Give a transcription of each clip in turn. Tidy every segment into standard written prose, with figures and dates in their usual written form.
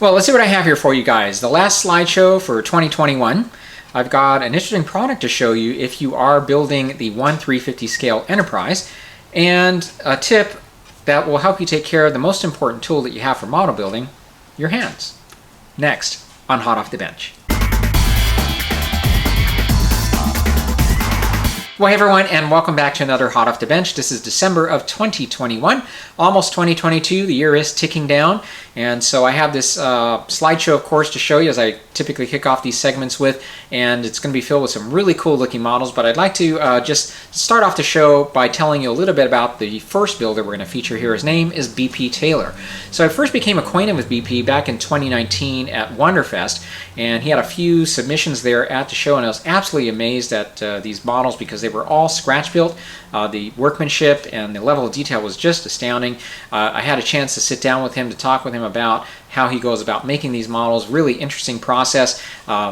Well, let's see what I have here for you guys. The last slideshow for 2021. I've got an interesting product to show you if you are building the 1/350 scale Enterprise, and a tip that will help you take care of the most important tool that you have for model building, your hands. Next on Hot Off the Bench. Well, hey everyone, and welcome back to another Hot Off the Bench. This is December of 2021, almost 2022. The year is ticking down, and so I have this slideshow, of course, to show you as I typically kick off these segments with, and it's going to be filled with some really cool looking models, but I'd like to just start off the show by telling you a little bit about the first builder we're going to feature here. His name is BP Taylor. So I first became acquainted with BP back in 2019 at Wonderfest, and he had a few submissions there at the show, and I was absolutely amazed at these models because they were all scratch built. The workmanship and the level of detail was just astounding. I had a chance to sit down with him to talk with him about how he goes about making these models. Really interesting process.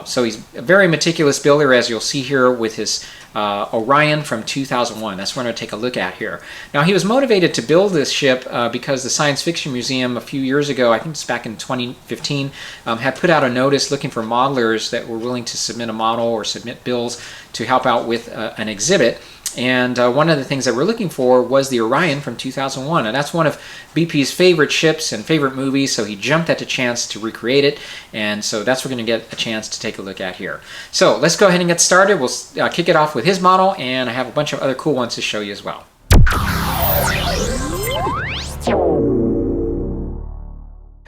So he's a very meticulous builder, as you'll see here with his Orion from 2001. That's what we're going to take a look at here. Now, he was motivated to build this ship because the Science Fiction Museum a few years ago, I think it's back in 2015, had put out a notice looking for modelers that were willing to submit a model or submit bills to help out with an exhibit. And one of the things that we're looking for was the Orion from 2001. And that's one of BP's favorite ships and favorite movies, so he jumped at the chance to recreate it. And so that's what we're going to get a chance to take a look at here. So let's go ahead and get started. We'll kick it off with his model, and I have a bunch of other cool ones to show you as well.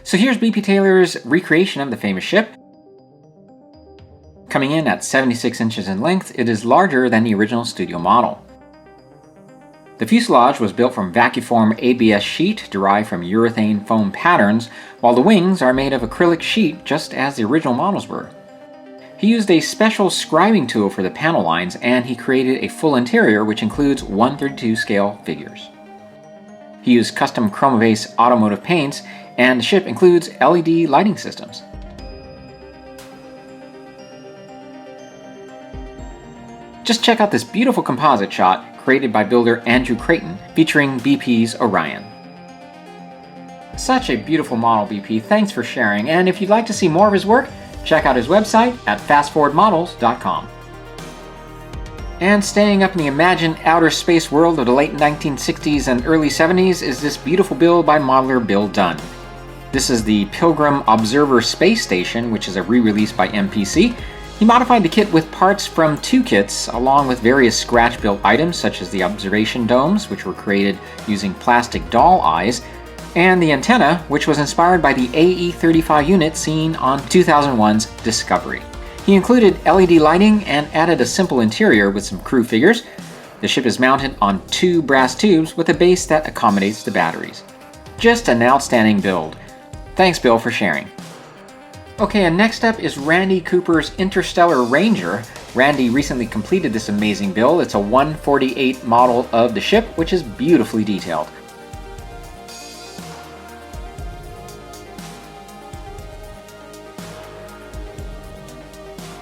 So here's BP Taylor's recreation of the famous ship. Coming in at 76 inches in length, it is larger than the original studio model. The fuselage was built from vacuform ABS sheet derived from urethane foam patterns, while the wings are made of acrylic sheet just as the original models were. He used a special scribing tool for the panel lines, and he created a full interior which includes 1/32 scale figures. He used custom Chromabase automotive paints, and the ship includes LED lighting systems. Just check out this beautiful composite shot created by builder Andrew Creighton featuring BP's Orion. Such a beautiful model, BP. Thanks for sharing. And if you'd like to see more of his work, check out his website at fastforwardmodels.com. And staying up in the imagined outer space world of the late 1960s and early 70s is this beautiful build by modeler Bill Dunn. This is the Pilgrim Observer Space Station, which is a re-release by MPC. He modified the kit with parts from two kits, along with various scratch-built items such as the observation domes, which were created using plastic doll eyes, and the antenna, which was inspired by the AE-35 unit seen on 2001's Discovery. He included LED lighting and added a simple interior with some crew figures. The ship is mounted on two brass tubes with a base that accommodates the batteries. Just an outstanding build. Thanks, Bill, for sharing. Okay, and next up is Randy Cooper's Interstellar Ranger. Randy recently completed this amazing build. It's a 1/48 model of the ship, which is beautifully detailed.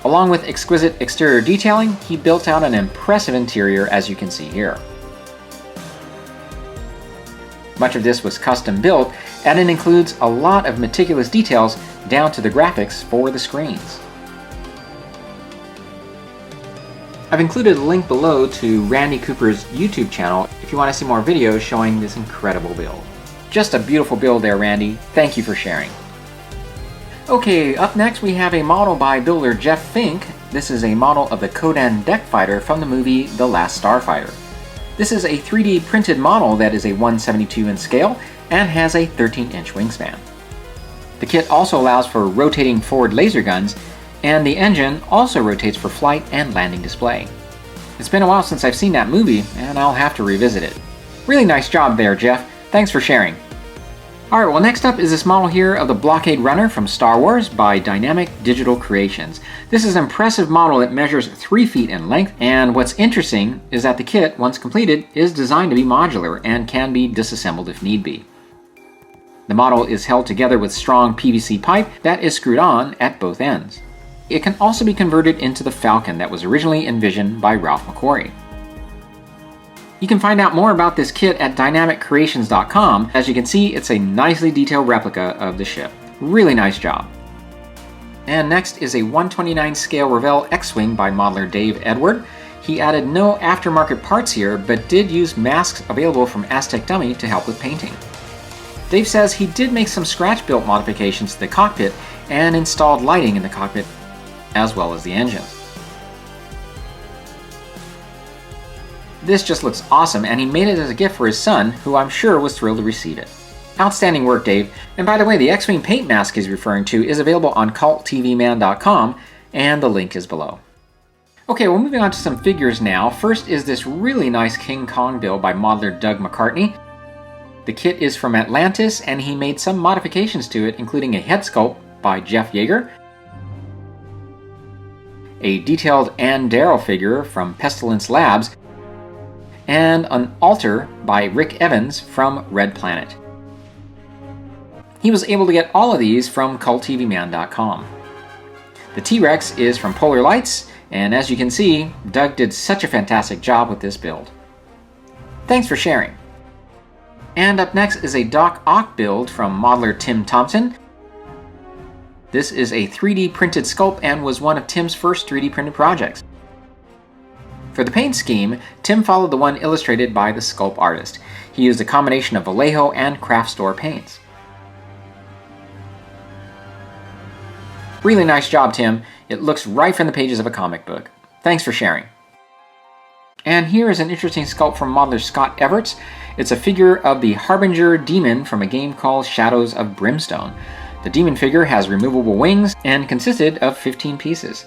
Along with exquisite exterior detailing, he built out an impressive interior, as you can see here. Much of this was custom built, and it includes a lot of meticulous details down to the graphics for the screens. I've included a link below to Randy Cooper's YouTube channel if you want to see more videos showing this incredible build. Just a beautiful build there, Randy. Thank you for sharing. Okay, up next we have a model by builder Jeff Fink. This is a model of the Kodan deck fighter from the movie The Last Starfighter. This is a 3D printed model that is a 1/72 in scale and has a 13-inch wingspan. The kit also allows for rotating forward laser guns, and the engine also rotates for flight and landing display. It's been a while since I've seen that movie, and I'll have to revisit it. Really nice job there, Jeff. Thanks for sharing. Alright, well, next up is this model here of the Blockade Runner from Star Wars by Dynamic Digital Creations. This is an impressive model that measures 3 feet in length, and what's interesting is that the kit, once completed, is designed to be modular and can be disassembled if need be. The model is held together with strong PVC pipe that is screwed on at both ends. It can also be converted into the Falcon that was originally envisioned by Ralph McQuarrie. You can find out more about this kit at dynamiccreations.com. As you can see, it's a nicely detailed replica of the ship. Really nice job. And next is a 1/29 scale Revell X-Wing by modeler Dave Edward. He added no aftermarket parts here, but did use masks available from Aztec Dummy to help with painting. Dave says he did make some scratch-built modifications to the cockpit and installed lighting in the cockpit, as well as the engine. This just looks awesome, and he made it as a gift for his son, who I'm sure was thrilled to receive it. Outstanding work, Dave. And by the way, the X-Wing paint mask he's referring to is available on Culttvman.com, and the link is below. Okay, well, moving on to some figures now. First is this really nice King Kong build by modeler Doug McCartney. The kit is from Atlantis, and he made some modifications to it, including a head sculpt by Jeff Yeager, a detailed Ann Darrow figure from Pestilence Labs, and an altar by Rick Evans from Red Planet. He was able to get all of these from Culttvman.com. The T-Rex is from Polar Lights, and as you can see, Doug did such a fantastic job with this build. Thanks for sharing. And up next is a Doc Ock build from modeler Tim Thompson. This is a 3D printed sculpt and was one of Tim's first 3D printed projects. For the paint scheme, Tim followed the one illustrated by the sculpt artist. He used a combination of Vallejo and craft store paints. Really nice job, Tim. It looks right from the pages of a comic book. Thanks for sharing. And here is an interesting sculpt from modeler Scott Everts. It's a figure of the Harbinger demon from a game called Shadows of Brimstone. The demon figure has removable wings and consisted of 15 pieces.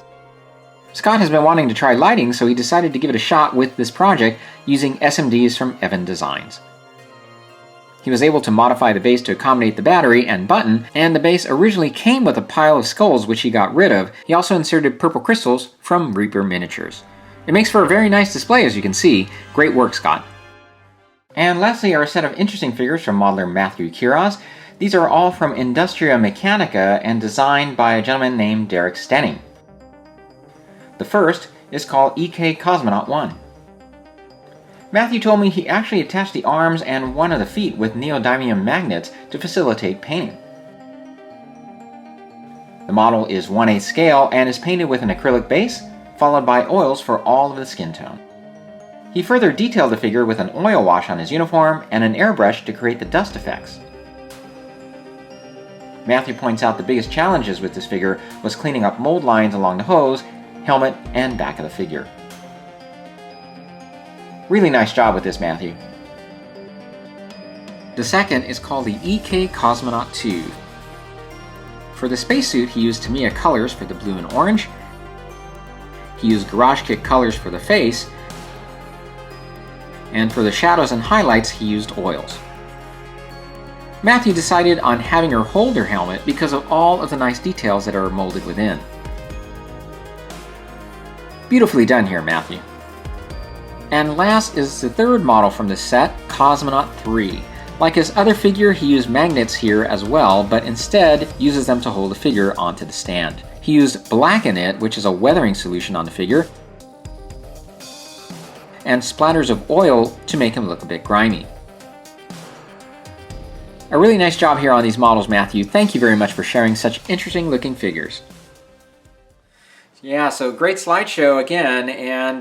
Scott has been wanting to try lighting, so he decided to give it a shot with this project using SMDs from Evan Designs. He was able to modify the base to accommodate the battery and button, and the base originally came with a pile of skulls which he got rid of. He also inserted purple crystals from Reaper Miniatures. It makes for a very nice display, as you can see. Great work, Scott. And lastly are a set of interesting figures from modeler Matthew Kiraz. These are all from Industria Mechanika and designed by a gentleman named Derek Stenning. The first is called EK Cosmonaut 1. Matthew told me he actually attached the arms and one of the feet with neodymium magnets to facilitate painting. The model is 1/8 scale and is painted with an acrylic base, followed by oils for all of the skin tone. He further detailed the figure with an oil wash on his uniform and an airbrush to create the dust effects. Matthew points out the biggest challenges with this figure was cleaning up mold lines along the hose, helmet, and back of the figure. Really nice job with this, Matthew. The second is called the EK Cosmonaut 2. For the spacesuit, he used Tamiya colors for the blue and orange. He used Garage Kit colors for the face. And for the shadows and highlights, he used oils. Matthew decided on having her hold her helmet because of all of the nice details that are molded within. Beautifully done here, Matthew. And last is the third model from the set, Cosmonaut 3. Like his other figure, he used magnets here as well, but instead uses them to hold the figure onto the stand. He used Blacken It, which is a weathering solution on the figure, and splatters of oil to make him look a bit grimy. A really nice job here on these models, Matthew. Thank you very much for sharing such interesting looking figures. Yeah, so great slideshow again, and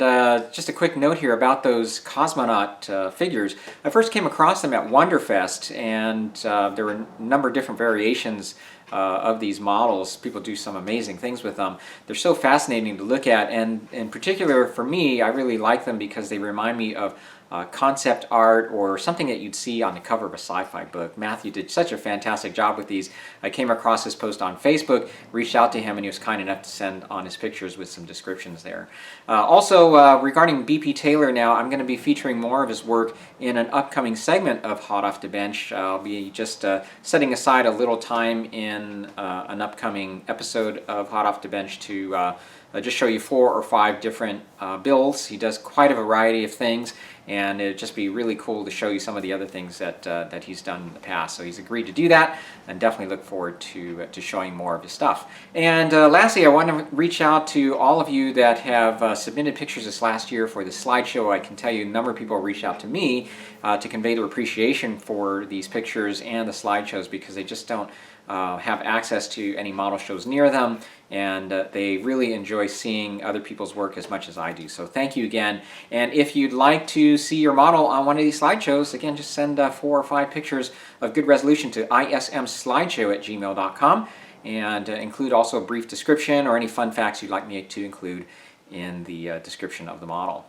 just a quick note here about those Cosmonaut figures. I first came across them at Wonderfest, and there were a number of different variations of these models. People do some amazing things with them. They're so fascinating to look at, and in particular for me, I really like them because they remind me of concept art or something that you'd see on the cover of a sci-fi book. Matthew did such a fantastic job with these. I came across his post on Facebook, reached out to him, and he was kind enough to send on his pictures with some descriptions there. Also, regarding BP Taylor now, I'm going to be featuring more of his work in an upcoming segment of Hot Off the Bench. I'll be just setting aside a little time in an upcoming episode of Hot Off the Bench to just show you 4 or 5 different builds. He does quite a variety of things, and it'd just be really cool to show you some of the other things that he's done in the past. So he's agreed to do that, and definitely look forward to showing more of his stuff. And lastly, I want to reach out to all of you that have submitted pictures this last year for the slideshow. I can tell you a number of people reached out to me to convey their appreciation for these pictures and the slideshows, because they just don't have access to any model shows near them, and they really enjoy seeing other people's work as much as I do. So thank you again. And if you'd like to see your model on one of these slideshows, again, just send 4 or 5 pictures of good resolution to ismslideshow@gmail.com, and include also a brief description or any fun facts you'd like me to include in the description of the model.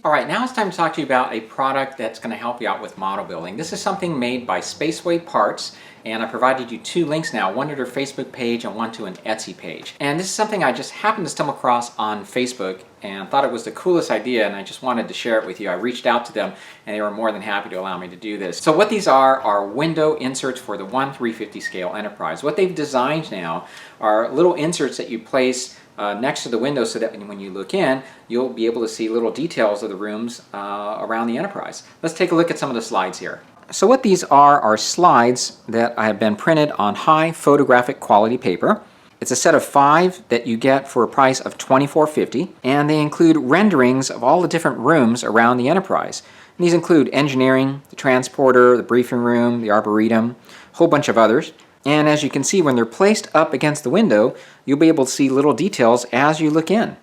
All right, now it's time to talk to you about a product that's going to help you out with model building. This is something made by Spaceway Parts, and I provided you 2 links now, one to their Facebook page and one to an Etsy page. And this is something I just happened to stumble across on Facebook and thought it was the coolest idea, and I just wanted to share it with you. I reached out to them and they were more than happy to allow me to do this. So what these are window inserts for the 1/350 scale Enterprise. What they've designed now are little inserts that you place next to the window so that when you look in, you'll be able to see little details of the rooms around the Enterprise. Let's take a look at some of the slides here. So what these are slides that have been printed on high photographic quality paper. It's a set of 5 that you get for a price of $24.50, and they include renderings of all the different rooms around the Enterprise. And these include engineering, the transporter, the briefing room, the arboretum, a whole bunch of others. And as you can see, when they're placed up against the window, you'll be able to see little details as you look in.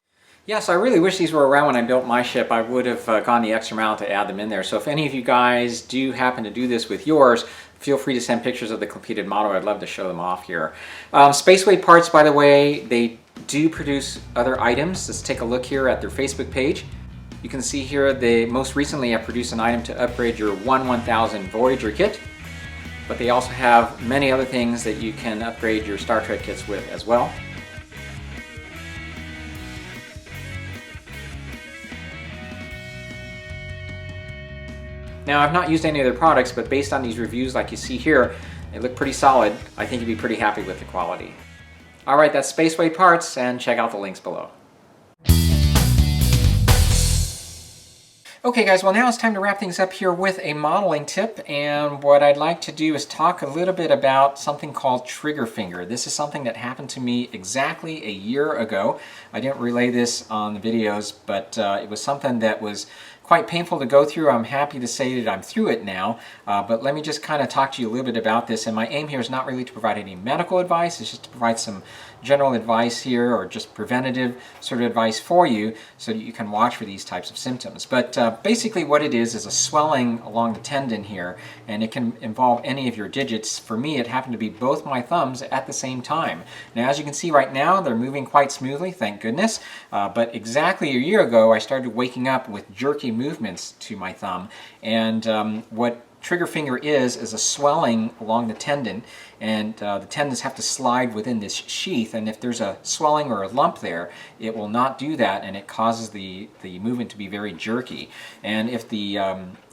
Yes, I really wish these were around when I built my ship. I would have gone the extra mile to add them in there. So if any of you guys do happen to do this with yours, feel free to send pictures of the completed model. I'd love to show them off here. Spaceway Parts, by the way, they do produce other items. Let's take a look here at their Facebook page. You can see here they most recently have produced an item to upgrade your 1000 Voyager kit. But they also have many other things that you can upgrade your Star Trek kits with as well. Now, I've not used any of their products, but based on these reviews like you see here, they look pretty solid. I think you'd be pretty happy with the quality. All right, that's Spaceway Parts, and check out the links below. Okay guys, well now it's time to wrap things up here with a modeling tip, and what I'd like to do is talk a little bit about something called trigger finger. This is something that happened to me exactly a year ago. I didn't relay this on the videos, but it was something that was quite painful to go through. I'm happy to say that I'm through it now, but let me just kind of talk to you a little bit about this. And my aim here is not really to provide any medical advice, it's just to provide some general advice here, or just preventative sort of advice for you so that you can watch for these types of symptoms. But basically what it is a swelling along the tendon here, and it can involve any of your digits. For me, it happened to be both my thumbs at the same time. Now, as you can see right now, they're moving quite smoothly, thank goodness, but exactly a year ago I started waking up with jerky movements to my thumb, and what trigger finger is a swelling along the tendon, and the tendons have to slide within this sheath, and if there's a swelling or a lump there, it will not do that, and it causes the movement to be very jerky. And if the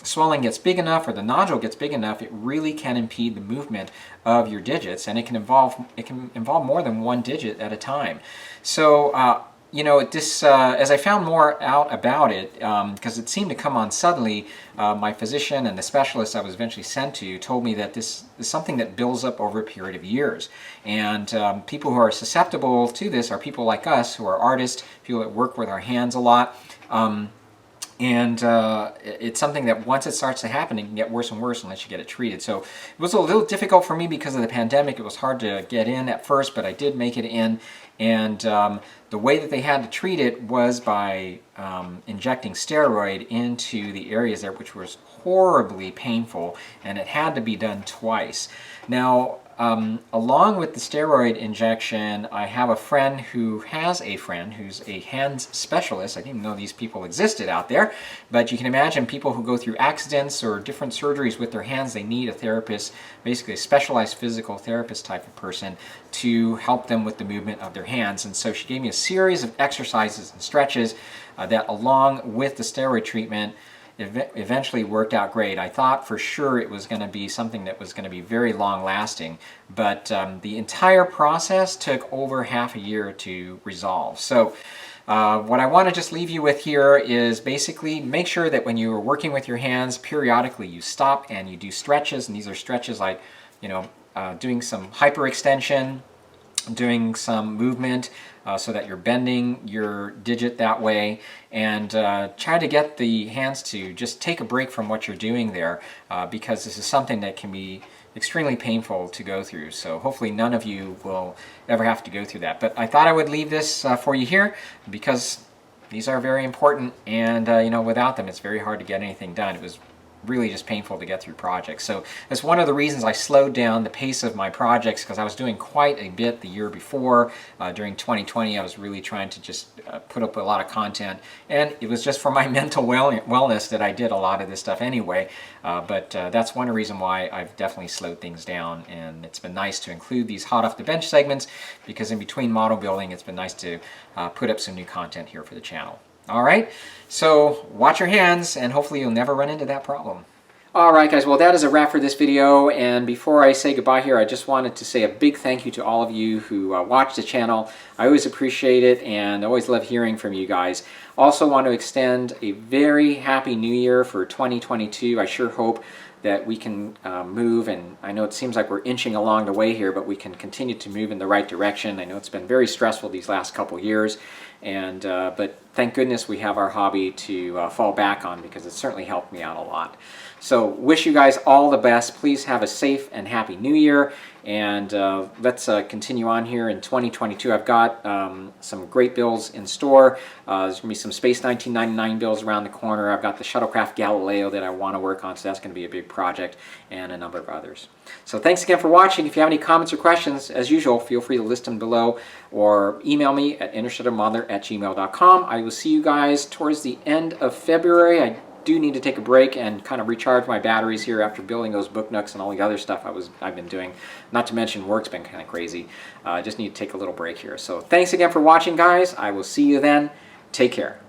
swelling gets big enough, or the nodule gets big enough, it really can impede the movement of your digits, and it can involve more than one digit at a time. So you know, this, as I found more out about it, because it seemed to come on suddenly, my physician and the specialist I was eventually sent to told me that this is something that builds up over a period of years. And people who are susceptible to this are people like us who are artists, people that work with our hands a lot. It's something that once it starts to happen, it can get worse and worse unless you get it treated. So it was a little difficult for me because of the pandemic. It was hard to get in at first, but I did make it in. And the way that they had to treat it was by injecting steroid into the areas there, which was horribly painful, and it had to be done twice. Now, along with the steroid injection, I have a friend who has a friend who's a hands specialist. I didn't even know these people existed out there, but you can imagine people who go through accidents or different surgeries with their hands, they need a therapist, basically a specialized physical therapist type of person, to help them with the movement of their hands. And so she gave me a series of exercises and stretches that, along with the steroid treatment, eventually worked out great. I thought for sure it was going to be something that was going to be very long lasting, but the entire process took over half a year to resolve. So what I want to just leave you with here is basically make sure that when you are working with your hands, periodically you stop and you do stretches, and these are stretches like, you know, doing some hyperextension, doing some movement so that you're bending your digit that way, and try to get the hands to just take a break from what you're doing there, because this is something that can be extremely painful to go through. So hopefully none of you will ever have to go through that. But I thought I would leave this for you here, because these are very important, and you know, without them it's very hard to get anything done. It was really just painful to get through projects. So that's one of the reasons I slowed down the pace of my projects, because I was doing quite a bit the year before. During 2020 I was really trying to just put up a lot of content, and it was just for my mental wellness that I did a lot of this stuff anyway. But that's one reason why I've definitely slowed things down, and it's been nice to include these hot off the bench segments, because in between model building it's been nice to put up some new content here for the channel. All right, so watch your hands, and hopefully you'll never run into that problem. All right, guys, well, that is a wrap for this video, and before I say goodbye here, I just wanted to say a big thank you to all of you who watch the channel. I always appreciate it, and I always love hearing from you guys. Also want to extend a very happy new year for 2022. I sure hope that we can move, and I know it seems like we're inching along the way here, but we can continue to move in the right direction. I know it's been very stressful these last couple years, and but thank goodness we have our hobby to fall back on, because it's certainly helped me out a lot. So wish you guys all the best. Please have a safe and happy new year, and let's continue on here in 2022. I've got some great builds in store. There's going to be some Space 1999 builds around the corner. I've got the Shuttlecraft Galileo that I want to work on, so that's going to be a big project, and a number of others. So thanks again for watching. If you have any comments or questions, as usual, feel free to list them below, or email me at interstellarmodeler@gmail.com. I will see you guys towards the end of February. I do need to take a break and kind of recharge my batteries here after building those book nooks and all the other stuff I've been doing. Not to mention work's been kind of crazy. I just need to take a little break here. So thanks again for watching, guys. I will see you then. Take care.